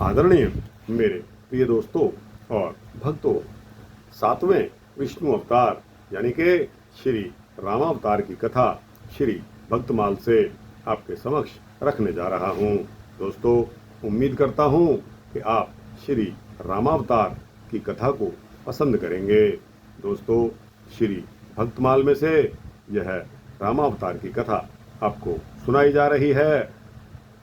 आदरणीय मेरे प्रिय दोस्तों और भक्तों, 7वें विष्णु अवतार यानी कि श्री रामावतार की कथा श्री भक्तमाल से आपके समक्ष रखने जा रहा हूँ। दोस्तों, उम्मीद करता हूँ कि आप श्री रामावतार की कथा को पसंद करेंगे। दोस्तों, श्री भक्तमाल में से यह रामावतार की कथा आपको सुनाई जा रही है।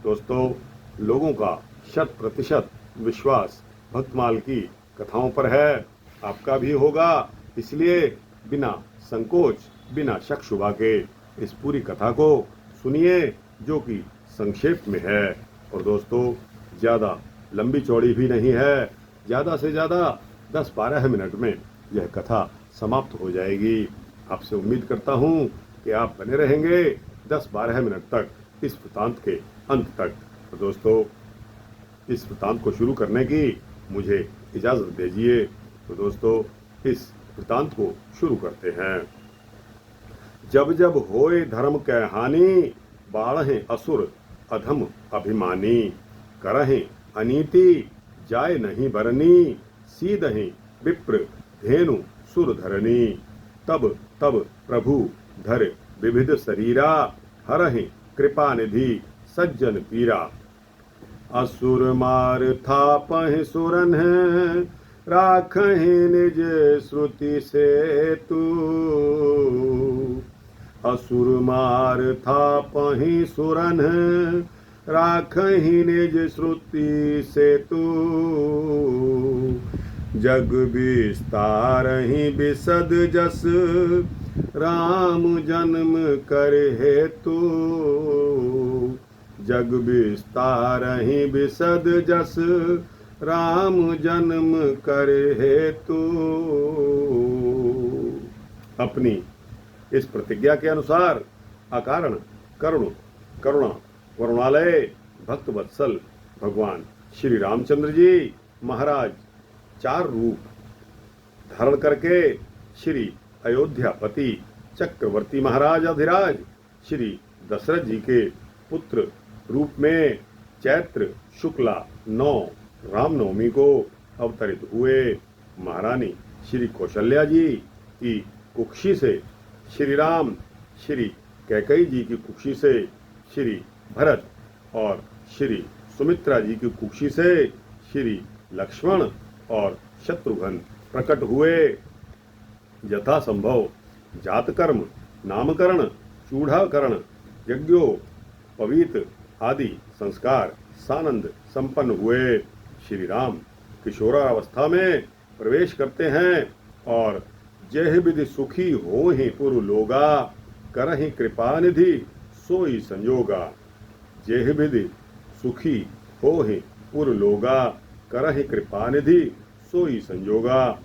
दोस्तों, लोगों का 100% विश्वास भक्तमाल की कथाओं पर है, आपका भी होगा। इसलिए बिना संकोच, बिना शक शुबा के इस पूरी कथा को सुनिए, जो कि संक्षेप में है। और दोस्तों, ज़्यादा लंबी चौड़ी भी नहीं है। ज़्यादा से ज़्यादा 10-12 मिनट में यह कथा समाप्त हो जाएगी। आपसे उम्मीद करता हूँ कि आप बने रहेंगे 10-12 मिनट तक इस वृत्तांत के अंत तक। तो दोस्तों, इस वृत्तांत को शुरू करने की मुझे इजाज़त दीजिए। तो दोस्तों, इस वृत्तांत को शुरू करते हैं। जब जब होए धर्म कै हानि, बाढ़हें असुर अधम अभिमानी। करहें अनीति जाय नहीं बरनी, सीदहें विप्र धेनु सुर धरनी। तब तब प्रभु धर विविध शरीरा, हरहें कृपा निधि सज्जन पीरा। असुर मार थापहि सुरन है, राखहि निज श्रुति सेतु। असुर मार थापहि सुरन है, राखहि निज श्रुति सेतु। जग विस्तारहि बिसद जस, राम जन्म कर हेतु। जग विस्तारहि बिसद जस, राम जन्म कर हेतु। अपनी इस प्रतिज्ञा के अनुसार अकारण करुणा वरुणालय भक्त वत्सल भगवान श्री रामचंद्र जी महाराज 4 रूप धारण करके श्री अयोध्यापति चक्रवर्ती महाराज अधिराज श्री दशरथ जी के पुत्र रूप में चैत्र शुक्ला 9 रामनवमी को अवतरित हुए। महारानी श्री कौशल्या जी की कुक्षी से श्री राम, श्री कैकेयी जी की कुक्षी से श्री भरत और श्री सुमित्रा जी की कुक्षी से श्री लक्ष्मण और शत्रुघ्न प्रकट हुए। यथा संभव जातकर्म, नामकरण, चूढ़ाकरण, यज्ञोपवीत आदि संस्कार सानंद संपन्न हुए। श्री राम किशोरावस्था में प्रवेश करते हैं और जेह विधि सुखी होहि पुरु लोगा, करहि कृपा निधि सोई संयोगा। जेह विधि सुखी होहि पुरु लोगा, करहि कृपा निधि सोई संयोगा।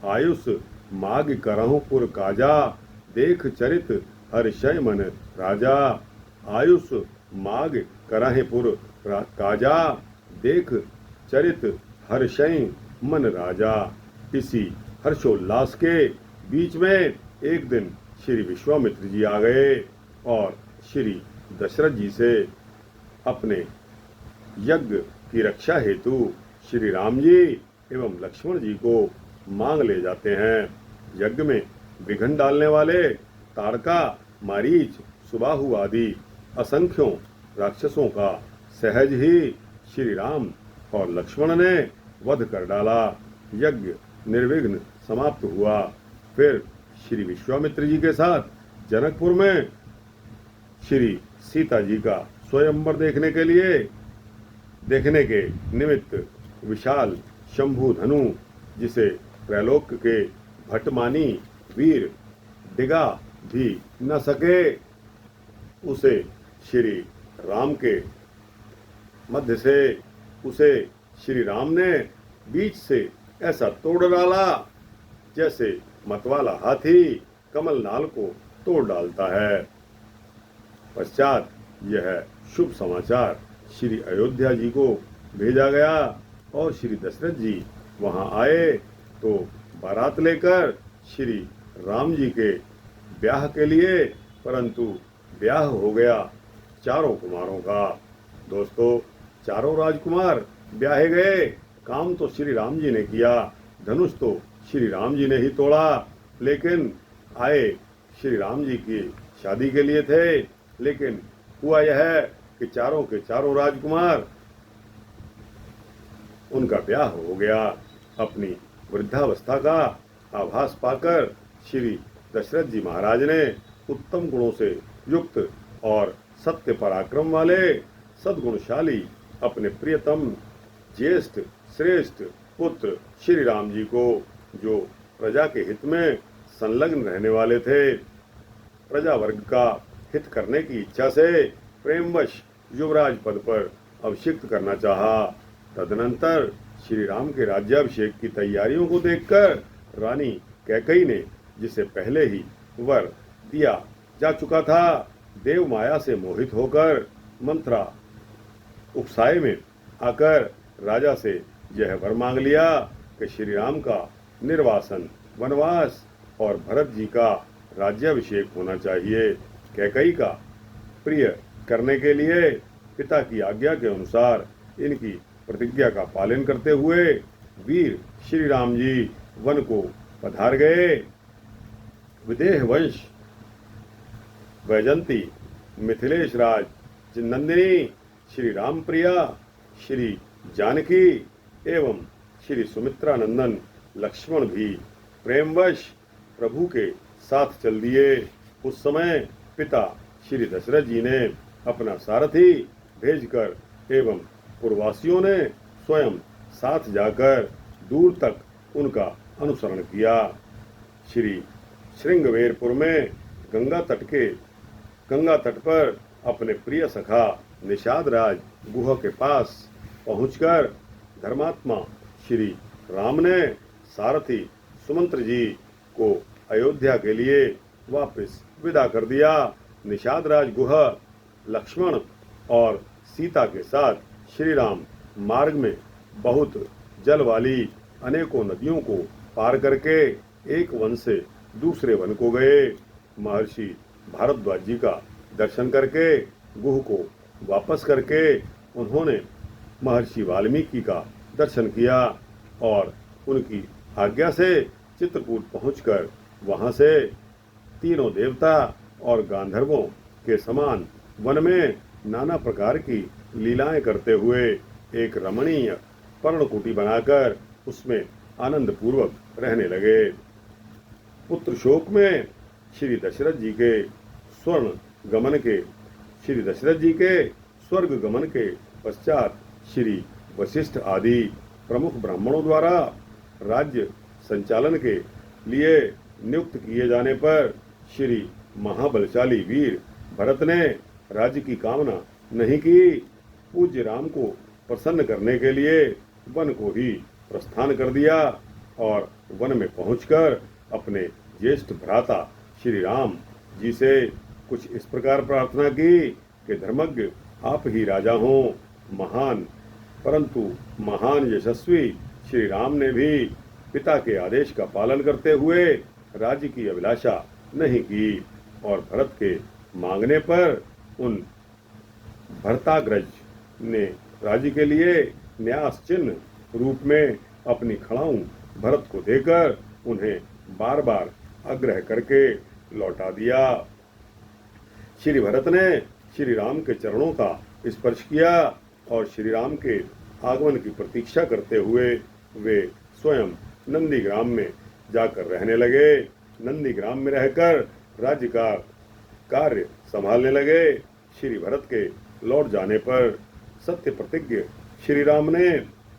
आयुष माग करहु पुर काजा, देख चरित हर्षय मन राजा। आयुष माग करहि पुर काजा, देख चरित हर्षय मन राजा। इसी हर्षोल्लास के बीच में एक दिन श्री विश्वामित्र जी आ गए और श्री दशरथ जी से अपने यज्ञ की रक्षा हेतु श्री राम जी एवं लक्ष्मण जी को मांग ले जाते हैं। यज्ञ में विघ्न डालने वाले ताड़का, मारीच, सुबाहु आदि असंख्यों राक्षसों का सहज ही श्री राम और लक्ष्मण ने वध कर डाला। यज्ञ निर्विघ्न समाप्त हुआ। फिर श्री विश्वामित्र जी के साथ जनकपुर में श्री सीता जी का स्वयंवर देखने के निमित्त विशाल शंभु धनु, जिसे त्रैलोक के भटमानी वीर डिगा भी न सके, उसे श्री राम के मध्य से उसे श्री राम ने बीच से ऐसा तोड़ डाला जैसे मतवाला हाथी कमल नाल को तोड़ डालता है। पश्चात यह शुभ समाचार श्री अयोध्या जी को भेजा गया और श्री दशरथ जी वहां आए तो बारात लेकर श्री राम जी के ब्याह के लिए, परंतु ब्याह हो गया चारों कुमारों का। दोस्तों, चारों राजकुमार ब्याहे गए। काम तो श्री राम जी ने किया, धनुष तो श्री राम जी ने ही तोड़ा, लेकिन आए श्री राम जी की शादी के लिए थे। लेकिन हुआ यह कि चारों के चारों राजकुमार, उनका ब्याह हो गया। अपनी वृद्धावस्था का आभास पाकर श्री दशरथ जी महाराज ने उत्तम गुणों से युक्त और सत्य पराक्रम वाले सद्गुणशाली अपने प्रियतम ज्येष्ठ श्रेष्ठ पुत्र श्री राम जी को, जो प्रजा के हित में संलग्न रहने वाले थे, प्रजा वर्ग का हित करने की इच्छा से प्रेमवश युवराज पद पर अभिषिक्त करना चाहा। तदनंतर श्री राम के राज्याभिषेक की तैयारियों को देखकर रानी कैकेयी ने, जिसे पहले ही वर दिया जा चुका था, देव माया से मोहित होकर मंत्रा उकसाए में आकर राजा से यह वर मांग लिया कि श्री राम का निर्वासन, वनवास और भरत जी का राज्याभिषेक होना चाहिए। कैकेयी का प्रिय करने के लिए पिता की आज्ञा के अनुसार इनकी प्रतिज्ञा का पालन करते हुए वीर श्री राम जी वन को पधार गए। विदेह वंश वैजंती, मिथिलेश राज नंदिनी, श्री राम प्रिया, श्री जानकी एवं श्री सुमित्रा नंदन लक्ष्मण भी प्रेमवश प्रभु के साथ चल दिए। उस समय पिता श्री दशरथ जी ने अपना सारथी भेजकर एवं पूर्ववासियों ने स्वयं साथ जाकर दूर तक उनका अनुसरण किया। श्री श्रृंगवेरपुर में गंगा तट पर अपने प्रिय सखा निषाद राज गुहा के पास पहुंचकर धर्मात्मा श्री राम ने सारथी सुमंत्र जी को अयोध्या के लिए वापस विदा कर दिया। निषाद राज गुहा लक्ष्मण और सीता के साथ श्री राम मार्ग में बहुत जल वाली अनेकों नदियों को पार करके एक वन से दूसरे वन को गए। महर्षि भारद्वाज जी का दर्शन करके गुह को वापस करके उन्होंने महर्षि वाल्मीकि का दर्शन किया और उनकी आज्ञा से चित्रकूट पहुंचकर वहां से तीनों देवता और गांधर्वों के समान वन में नाना प्रकार की लीलाएं करते हुए एक रमणीय पर्णकुटी बनाकर उसमें आनंद पूर्वक रहने लगे। पुत्र शोक में श्री दशरथ जी के स्वर्ग गमन के पश्चात श्री वशिष्ठ आदि प्रमुख ब्राह्मणों द्वारा राज्य संचालन के लिए नियुक्त किए जाने पर श्री महाबलशाली वीर भरत ने राज्य की कामना नहीं की। पूज्य राम को प्रसन्न करने के लिए वन को ही प्रस्थान कर दिया और वन में पहुंचकर अपने ज्येष्ठ भ्राता श्री राम जी से कुछ इस प्रकार प्रार्थना की कि धर्मज्ञ आप ही राजा हों। परंतु महान यशस्वी श्री राम ने भी पिता के आदेश का पालन करते हुए राज्य की अभिलाषा नहीं की और भरत के मांगने पर उन भरताग्रज ने राज्य के लिए न्यास चिन्ह रूप में अपनी खड़ाऊ भरत को देकर उन्हें बार बार आग्रह करके लौटा दिया। श्री भरत ने श्री राम के चरणों का स्पर्श किया और श्री राम के आगमन की प्रतीक्षा करते हुए वे स्वयं नंदीग्राम में जाकर रहने लगे। नंदीग्राम में रहकर राज्य का कार्य संभालने लगे। श्री भरत के लौट जाने पर सत्य प्रतिज्ञ श्री राम ने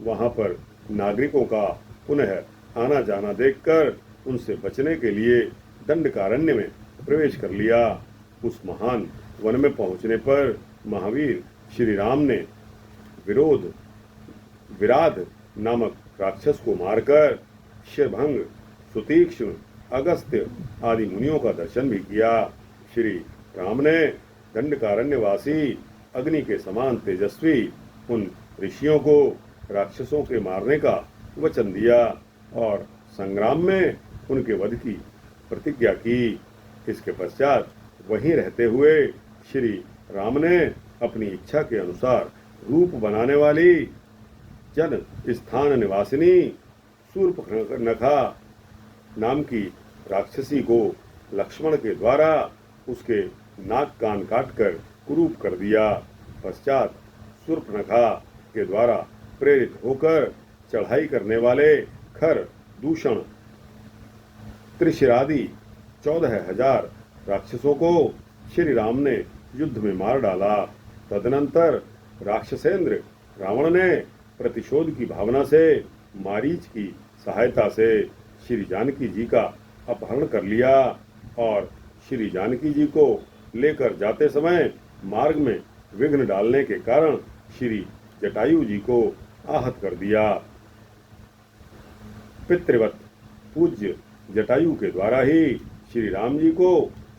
वहां पर नागरिकों का पुनः आना जाना देखकर उनसे बचने के लिए दंडकारण्य में प्रवेश कर लिया। उस महान वन में पहुंचने पर महावीर श्री राम ने विराध नामक राक्षस को मारकर शिरभंग, सुतीक्ष्ण, अगस्त्य आदि मुनियों का दर्शन भी किया। श्री राम ने दंडकारण्यवासी अग्नि के समान तेजस्वी उन ऋषियों को राक्षसों के मारने का वचन दिया और संग्राम में उनके वध की प्रतिज्ञा की। इसके पश्चात वहीं रहते हुए श्री राम ने अपनी इच्छा के अनुसार रूप बनाने वाली जन स्थान निवासिनी शूर्पणखा नाम की राक्षसी को लक्ष्मण के द्वारा उसके नाक कान काटकर कुरूप कर दिया। पश्चात शूर्पणखा के द्वारा प्रेरित होकर चढ़ाई करने वाले खर, दूषण, त्रिशिरादि 14,000 राक्षसों को श्री राम ने युद्ध में मार डाला। तदनंतर राक्षसेंद्र रावण ने प्रतिशोध की भावना से मारीच की सहायता से श्री जानकी जी का अपहरण कर लिया और श्री जानकी जी को लेकर जाते समय मार्ग में विघ्न डालने के कारण श्री जटायु जी को आहत कर दिया। पितृवत पूज्य जटायु के द्वारा ही श्री राम जी को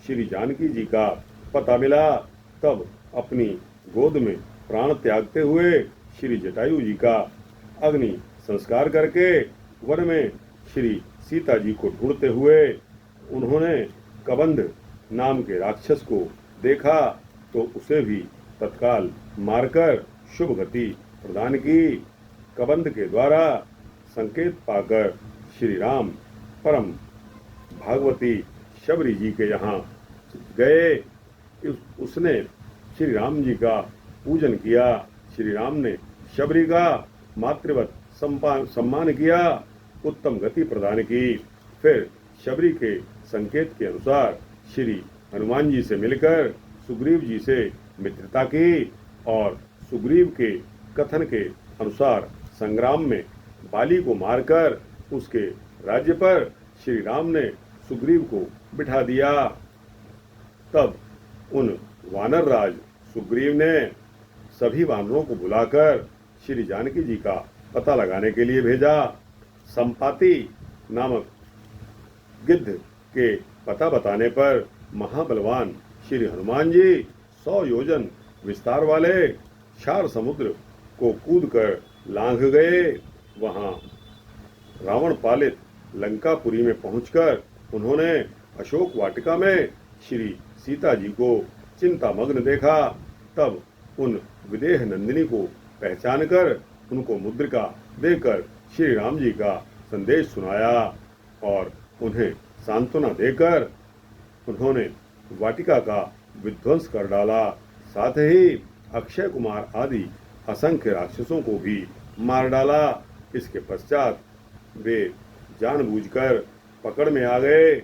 श्री जानकी जी का पता मिला। तब अपनी गोद में प्राण त्यागते हुए श्री जटायु जी का अग्नि संस्कार करके वन में श्री सीता जी को ढूंढते हुए उन्होंने कबंध नाम के राक्षस को देखा तो उसे भी तत्काल मारकर शुभ गति प्रदान की। कबंध के द्वारा संकेत पाकर श्री राम परम भागवती शबरी जी के यहाँ गए। उसने श्री राम जी का पूजन किया। श्री राम ने शबरी का मातृवत सम्मान किया, उत्तम गति प्रदान की। फिर शबरी के संकेत के अनुसार श्री हनुमान जी से मिलकर सुग्रीव जी से मित्रता की और सुग्रीव के कथन के अनुसार संग्राम में बाली को मारकर उसके राज्य पर श्री राम ने सुग्रीव को बिठा दिया। तब उन वानर राज सुग्रीव ने सभी वानरों को बुलाकर श्री जानकी जी का पता लगाने के लिए भेजा। संपाति नामक गिद्ध के पता बताने पर महाबलवान श्री हनुमान जी 100 योजन विस्तार वाले क्षार समुद्र को कूदकर लांघ गए। वहां रावण पालित लंकापुरी में पहुंचकर उन्होंने अशोक वाटिका में श्री सीता जी को चिंतामग्न देखा। तब उन विदेह नंदिनी को पहचान कर उनको मुद्रिका देकर श्री राम जी का संदेश सुनाया और उन्हें सांत्वना देकर उन्होंने वाटिका का विध्वंस कर डाला। साथ ही अक्षय कुमार आदि असंख्य राक्षसों को भी मार डाला। इसके पश्चात वे जानबूझकर पकड़ में आ गए।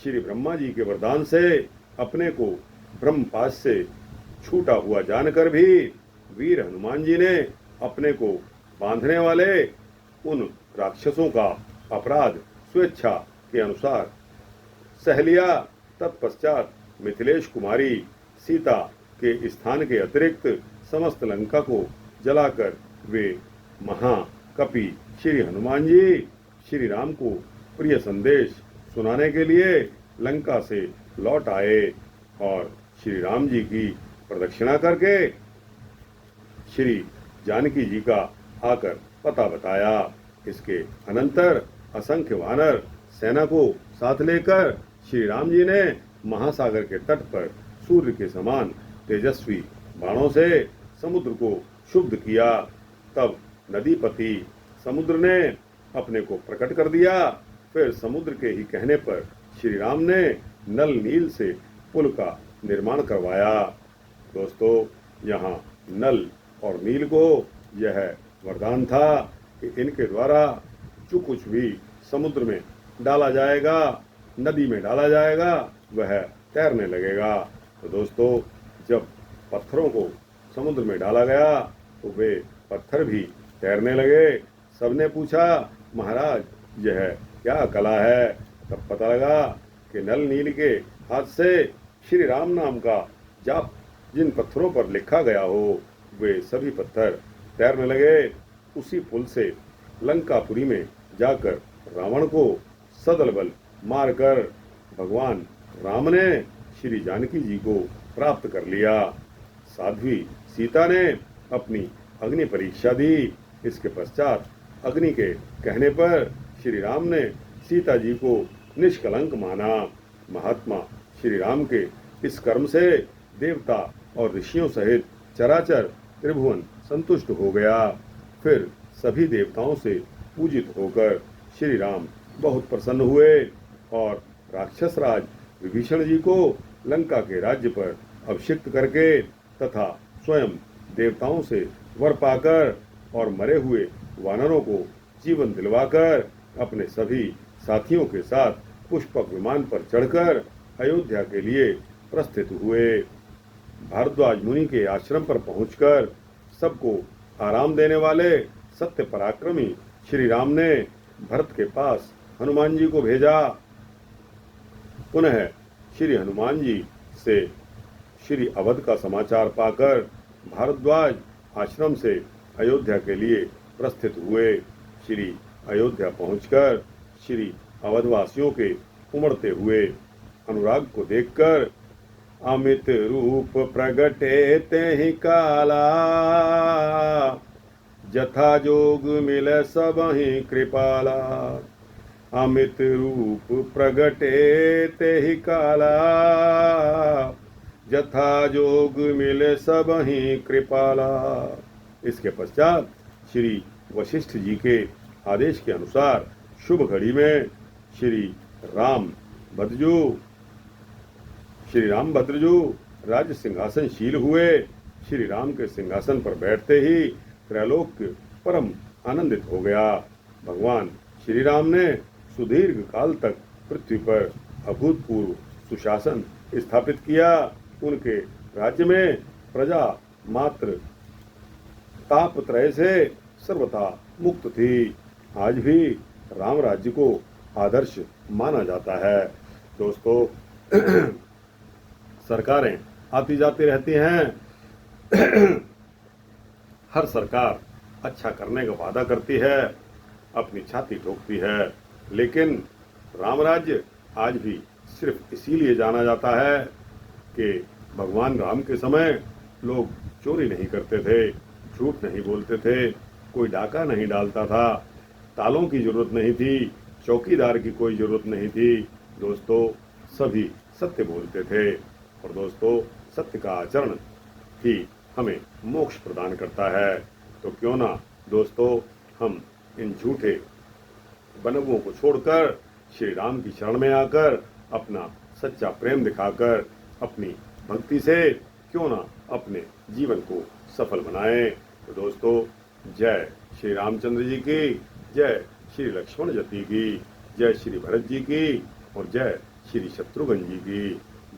श्री ब्रह्मा जी के वरदान से अपने को ब्रह्मपाश से छूटा हुआ जानकर भी वीर हनुमान जी ने अपने को बांधने वाले उन राक्षसों का अपराध स्वेच्छा के अनुसार सह लिया। तत्पश्चात मिथिलेश कुमारी सीता के स्थान के अतिरिक्त समस्त लंका को जलाकर वे महाकपि श्री हनुमान जी श्री राम को प्रिय संदेश सुनाने के लिए लंका से लौट आए और श्री राम जी की प्रदक्षिणा करके श्री जानकी जी का आकर पता बताया। इसके अनंतर असंख्य वानर सेना को साथ लेकर श्री राम जी ने महासागर के तट पर सूर्य के समान तेजस्वी बाणों से समुद्र को शुद्ध किया। तब नदीपति समुद्र ने अपने को प्रकट कर दिया। फिर समुद्र के ही कहने पर श्री राम ने नल नील से पुल का निर्माण करवाया। दोस्तों, यहाँ नल और नील को यह वरदान था कि इनके द्वारा जो कुछ भी समुद्र में डाला जाएगा, नदी में डाला जाएगा, वह तैरने लगेगा। तो दोस्तों, जब पत्थरों को समुद्र में डाला गया तो वे पत्थर भी तैरने लगे। सबने पूछा, महाराज यह क्या कला है? तब पता लगा कि नल नील के हाथ से श्री राम नाम का जाप जिन पत्थरों पर लिखा गया हो वे सभी पत्थर तैरने लगे। उसी पुल से लंकापुरी में जाकर रावण को सदल बल मारकर भगवान राम ने श्री जानकी जी को प्राप्त कर लिया। साध्वी सीता ने अपनी अग्नि परीक्षा दी। इसके पश्चात अग्नि के कहने पर श्री राम ने सीता जी को निष्कलंक माना। महात्मा श्री राम के इस कर्म से देवता और ऋषियों सहित चराचर त्रिभुवन संतुष्ट हो गया। फिर सभी देवताओं से पूजित होकर श्री राम बहुत प्रसन्न हुए और राक्षस राज विभीषण जी को लंका के राज्य पर अभिषिक्त करके तथा स्वयं देवताओं से वर पाकर और मरे हुए वानरों को जीवन दिलवाकर अपने सभी साथियों के साथ पुष्पक विमान पर चढ़कर अयोध्या के लिए प्रस्थित हुए। भारद्वाज मुनि के आश्रम पर पहुंचकर सबको आराम देने वाले सत्य पराक्रमी श्री राम ने भरत के पास हनुमान जी को भेजा। पुनः श्री हनुमान जी से श्री अवध का समाचार पाकर भारद्वाज आश्रम से अयोध्या के लिए प्रस्थित हुए। श्री अयोध्या पहुंचकर श्री अवधवासियों के उमड़ते हुए अनुराग को देखकर अमित रूप प्रगटे तेहि काला, जथा जोग मिल सबहि कृपाला। अमित रूप प्रगटे तेहि काला, जथा जोग मिल सबहि कृपाला। इसके पश्चात श्री वशिष्ठ जी के आदेश के अनुसार शुभ घड़ी में श्री राम भद्रजू राज्य सिंहासनशील हुए। श्री राम के सिंहासन पर बैठते ही त्रैलोक्य परम आनंदित हो गया। भगवान श्री राम ने सुदीर्घ काल तक पृथ्वी पर अभूतपूर्व सुशासन स्थापित किया। उनके राज्य में प्रजा मात्र तापत्रय से सर्वथा मुक्त थी। आज भी राम राज्य को आदर्श माना जाता है। दोस्तों, सरकारें आती जाती रहती हैं। हर सरकार अच्छा करने का वादा करती है, अपनी छाती ठोकती है, लेकिन राम राज्य आज भी सिर्फ इसीलिए जाना जाता है कि भगवान राम के समय लोग चोरी नहीं करते थे, झूठ नहीं बोलते थे, कोई डाका नहीं डालता था, तालों की जरूरत नहीं थी, चौकीदार की कोई जरूरत नहीं थी। दोस्तों, सभी सत्य बोलते थे और दोस्तों, सत्य का आचरण ही हमें मोक्ष प्रदान करता है। तो क्यों ना दोस्तों, हम इन झूठे बनवों को छोड़कर श्री राम की शरण में आकर अपना सच्चा प्रेम दिखाकर अपनी भक्ति से क्यों ना अपने जीवन को सफल बनाएं। तो दोस्तों, जय श्री रामचंद्र जी की, जय श्री लक्ष्मण जी की, जय श्री भरत जी की और जय श्री शत्रुघ्न जी की,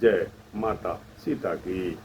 जय माता सीता की।